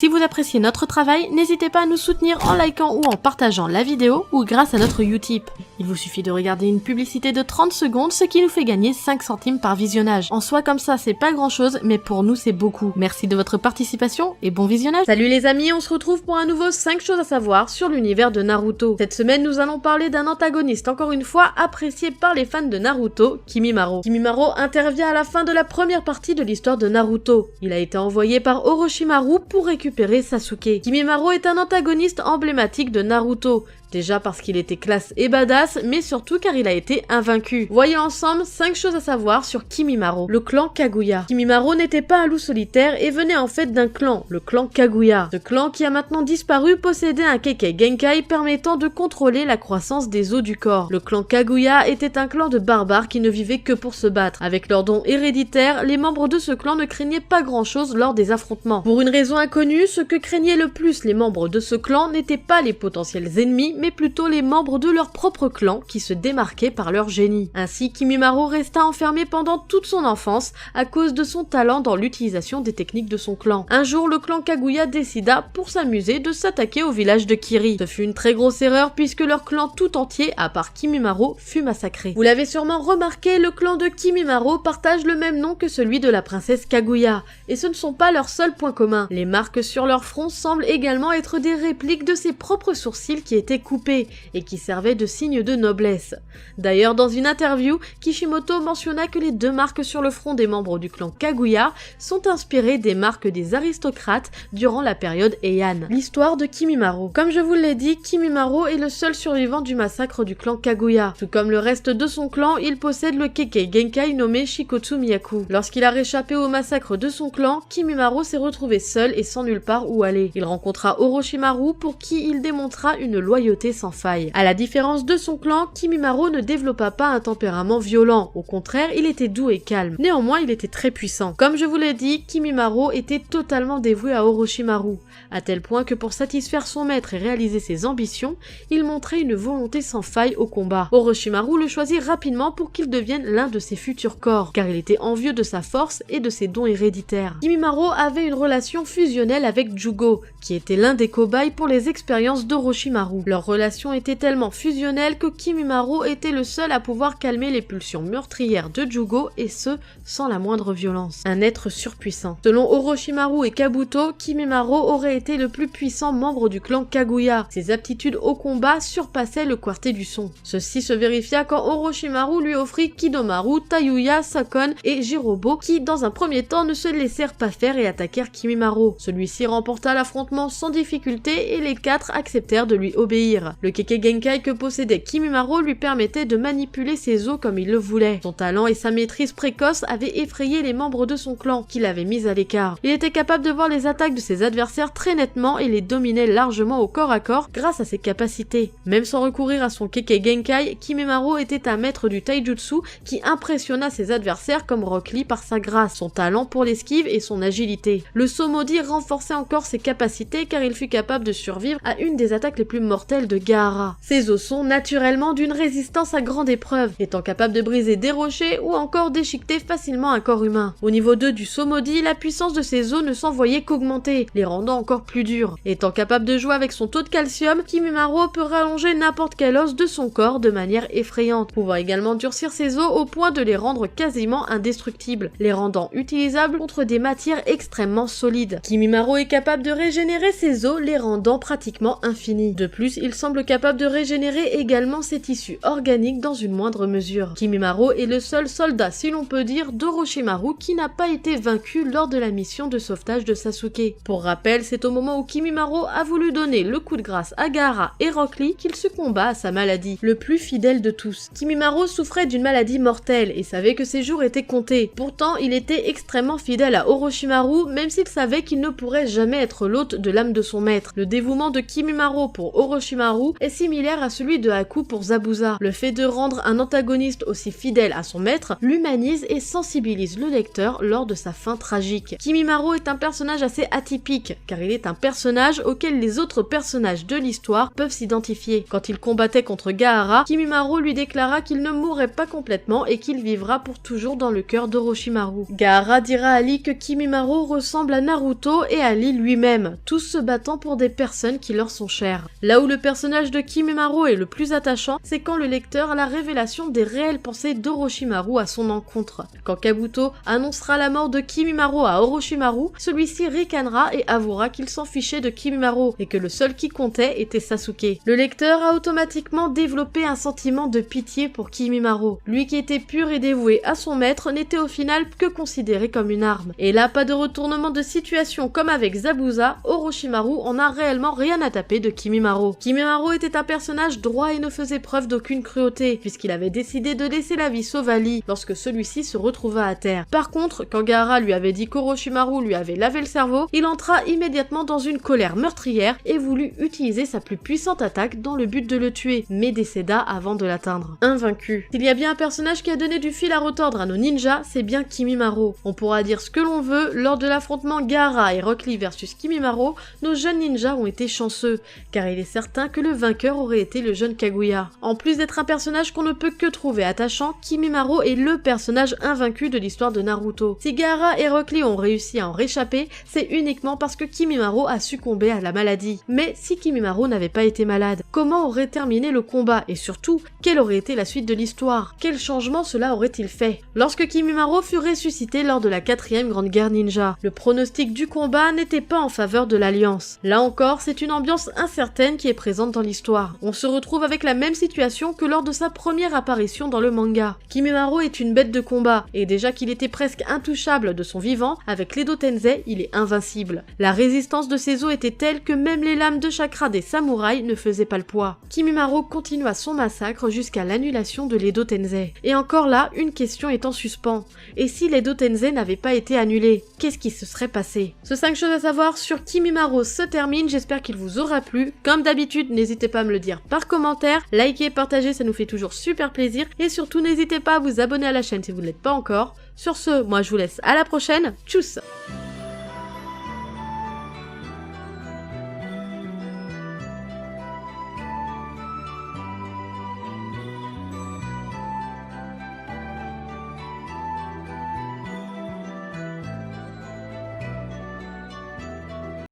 Si vous appréciez notre travail, n'hésitez pas à nous soutenir en likant ou en partageant la vidéo ou grâce à notre Utip. Il vous suffit de regarder une publicité de 30 secondes, ce qui nous fait gagner 5 centimes par visionnage. En soi comme ça c'est pas grand chose, mais pour nous c'est beaucoup. Merci de votre participation et bon visionnage. Salut les amis, on se retrouve pour un nouveau 5 choses à savoir sur l'univers de Naruto. Cette semaine nous allons parler d'un antagoniste encore une fois apprécié par les fans de Naruto, Kimimaro. Kimimaro intervient à la fin de la première partie de l'histoire de Naruto. Il a été envoyé par Orochimaru pour récupérer Sasuke. Kimimaro est un antagoniste emblématique de Naruto. Déjà parce qu'il était classe et badass, mais surtout car il a été invaincu. Voyons ensemble 5 choses à savoir sur Kimimaro. Le clan Kaguya. Kimimaro n'était pas un loup solitaire et venait en fait d'un clan, le clan Kaguya. Ce clan qui a maintenant disparu possédait un Kekkei Genkai permettant de contrôler la croissance des os du corps. Le clan Kaguya était un clan de barbares qui ne vivaient que pour se battre. Avec leurs dons héréditaires, les membres de ce clan ne craignaient pas grand chose lors des affrontements. Pour une raison inconnue, ce que craignaient le plus les membres de ce clan n'étaient pas les potentiels ennemis, mais plutôt les membres de leur propre clan qui se démarquaient par leur génie. Ainsi, Kimimaro resta enfermé pendant toute son enfance à cause de son talent dans l'utilisation des techniques de son clan. Un jour, le clan Kaguya décida, pour s'amuser, de s'attaquer au village de Kiri. Ce fut une très grosse erreur puisque leur clan tout entier, à part Kimimaro, fut massacré. Vous l'avez sûrement remarqué, le clan de Kimimaro partage le même nom que celui de la princesse Kaguya. Et ce ne sont pas leurs seuls points communs. Les marques sur leur front semblent également être des répliques de ses propres sourcils qui étaient coupés et qui servaient de signe de noblesse. D'ailleurs, dans une interview, Kishimoto mentionna que les deux marques sur le front des membres du clan Kaguya sont inspirées des marques des aristocrates durant la période Heian. L'histoire de Kimimaro. Comme je vous l'ai dit, Kimimaro est le seul survivant du massacre du clan Kaguya. Tout comme le reste de son clan, il possède le Kekkei Genkai nommé Shikotsu Miyaku. Lorsqu'il a réchappé au massacre de son clan, Kimimaro s'est retrouvé seul et sans nulle part où aller. Il rencontra Orochimaru pour qui il démontra une loyauté sans faille. À la différence de son clan, Kimimaro ne développa pas un tempérament violent. Au contraire, il était doux et calme. Néanmoins, il était très puissant. Comme je vous l'ai dit, Kimimaro était totalement dévoué à Orochimaru, à tel point que pour satisfaire son maître et réaliser ses ambitions, il montrait une volonté sans faille au combat. Orochimaru le choisit rapidement pour qu'il devienne l'un de ses futurs corps, car il était envieux de sa force et de ses dons héréditaires. Kimimaro avait une relation fusionnelle avec Jugo, qui était l'un des cobayes pour les expériences d'Orochimaru. Leur relation était tellement fusionnelle que Kimimaro était le seul à pouvoir calmer les pulsions meurtrières de Jugo, et ce, sans la moindre violence. Un être surpuissant. Selon Orochimaru et Kabuto, Kimimaro aurait été le plus puissant membre du clan Kaguya. Ses aptitudes au combat surpassaient le quartet du son. Ceci se vérifia quand Orochimaru lui offrit Kidomaru, Tayuya, Sakon et Jirobo, qui dans un premier temps ne se laissèrent pas faire et attaquèrent Kimimaro. Celui-ci remporta l'affrontement sans difficulté et les quatre acceptèrent de lui obéir. Le Kekkei Genkai que possédait Kimimaro lui permettait de manipuler ses os comme il le voulait. Son talent et sa maîtrise précoce avaient effrayé les membres de son clan, qu'il avait mis à l'écart. Il était capable de voir les attaques de ses adversaires très nettement et les dominait largement au corps à corps grâce à ses capacités. Même sans recourir à son Kekkei Genkai, Kimimaro était un maître du taijutsu qui impressionna ses adversaires comme Rock Lee par sa grâce, son talent pour l'esquive et son agilité. Le saut maudit renforçait encore ses capacités car il fut capable de survivre à une des attaques les plus mortelles de Gaara. Ses os sont naturellement d'une résistance à grande épreuve, étant capable de briser des rochers ou encore déchiqueter facilement un corps humain. Au niveau 2 du saut maudit, la puissance de ses os ne s'en voyait qu'augmenter, les rendant encore plus durs. Étant capable de jouer avec son taux de calcium, Kimimaro peut rallonger n'importe quel os de son corps de manière effrayante, pouvant également durcir ses os au point de les rendre quasiment indestructibles, les rendant utilisables contre des matières extrêmement solides. Kimimaro est capable de régénérer ses os, les rendant pratiquement infinis. De plus, il semble capable de régénérer également ses tissus organiques dans une moindre mesure. Kimimaro est le seul soldat, si l'on peut dire, d'Orochimaru qui n'a pas été vaincu lors de la mission de sauvetage de Sasuke. Pour rappel, c'est au moment où Kimimaro a voulu donner le coup de grâce à Gaara et Rock Lee qu'il succomba à sa maladie, le plus fidèle de tous. Kimimaro souffrait d'une maladie mortelle et savait que ses jours étaient comptés. Pourtant, il était extrêmement fidèle à Orochimaru, même s'il savait qu'il ne pourrait jamais être l'hôte de l'âme de son maître. Le dévouement de Kimimaro pour Orochimaru est similaire à celui de Haku pour Zabuza. Le fait de rendre un antagoniste aussi fidèle à son maître l'humanise et sensibilise le lecteur lors de sa fin tragique. Kimimaro est un personnage assez atypique, car il est un personnage auquel les autres personnages de l'histoire peuvent s'identifier. Quand il combattait contre Gaara, Kimimaro lui déclara qu'il ne mourrait pas complètement et qu'il vivra pour toujours dans le cœur d'Orochimaru. Gaara dira à Lee que Kimimaro ressemble à Naruto et à Lee lui-même, tous se battant pour des personnes qui leur sont chères. Là où le personnage de Kimimaro est le plus attachant, c'est quand le lecteur a la révélation des réelles pensées d'Orochimaru à son encontre. Quand Kabuto annoncera la mort de Kimimaro à Orochimaru, celui-ci ricanera et avouera qu'il s'en fichait de Kimimaro et que le seul qui comptait était Sasuke. Le lecteur a automatiquement développé un sentiment de pitié pour Kimimaro. Lui qui était pur et dévoué à son maître n'était au final que considéré comme une arme. Et là, pas de retournement de situation comme avec Zabuza, Orochimaru en a réellement rien à taper de Kimimaro. Kimimaro était un personnage droit et ne faisait preuve d'aucune cruauté, puisqu'il avait décidé de laisser la vie sauve à Lee lorsque celui-ci se retrouva à terre. Par contre, quand Gaara lui avait dit qu'Orochimaru lui avait lavé le cerveau, il entra immédiatement dans une colère meurtrière et voulut utiliser sa plus puissante attaque dans le but de le tuer, mais décéda avant de l'atteindre. Invaincu. S'il y a bien un personnage qui a donné du fil à retordre à nos ninjas, c'est bien Kimimaro. On pourra dire ce que l'on veut, lors de l'affrontement Gaara et Rock Lee versus Kimimaro, nos jeunes ninjas ont été chanceux, car il est certain que le vainqueur aurait été le jeune Kaguya. En plus d'être un personnage qu'on ne peut que trouver attachant, Kimimaro est le personnage invaincu de l'histoire de Naruto. Si Gaara et Rock Lee ont réussi à en réchapper, c'est uniquement parce que Kimimaro a succombé à la maladie. Mais si Kimimaro n'avait pas été malade, comment aurait terminé le combat et surtout, quelle aurait été la suite de l'histoire? Quel changement cela aurait-il fait? Lorsque Kimimaro fut ressuscité lors de la 4e grande guerre ninja, le pronostic du combat n'était pas en faveur de l'Alliance. Là encore, c'est une ambiance incertaine qui est présente dans l'histoire. On se retrouve avec la même situation que lors de sa première apparition dans le manga. Kimimaro est une bête de combat, et déjà qu'il était presque intouchable de son vivant, avec l'Edo Tensei, il est invincible. La résistance de ses os était telle que même les lames de chakra des samouraïs ne faisaient pas le poids. Kimimaro continua son massacre jusqu'à l'annulation de l'Edo Tensei. Et encore là, une question est en suspens. Et si l'Edo Tensei n'avait pas été annulé, qu'est-ce qui se serait passé? Ce 5 choses à savoir sur Kimimaro se termine, j'espère qu'il vous aura plu. Comme d'habitude, n'hésitez pas à me le dire par commentaire, likez, partagez, ça nous fait toujours super plaisir. Et surtout, n'hésitez pas à vous abonner à la chaîne si vous ne l'êtes pas encore. Sur ce, moi je vous laisse à la prochaine, tchuss!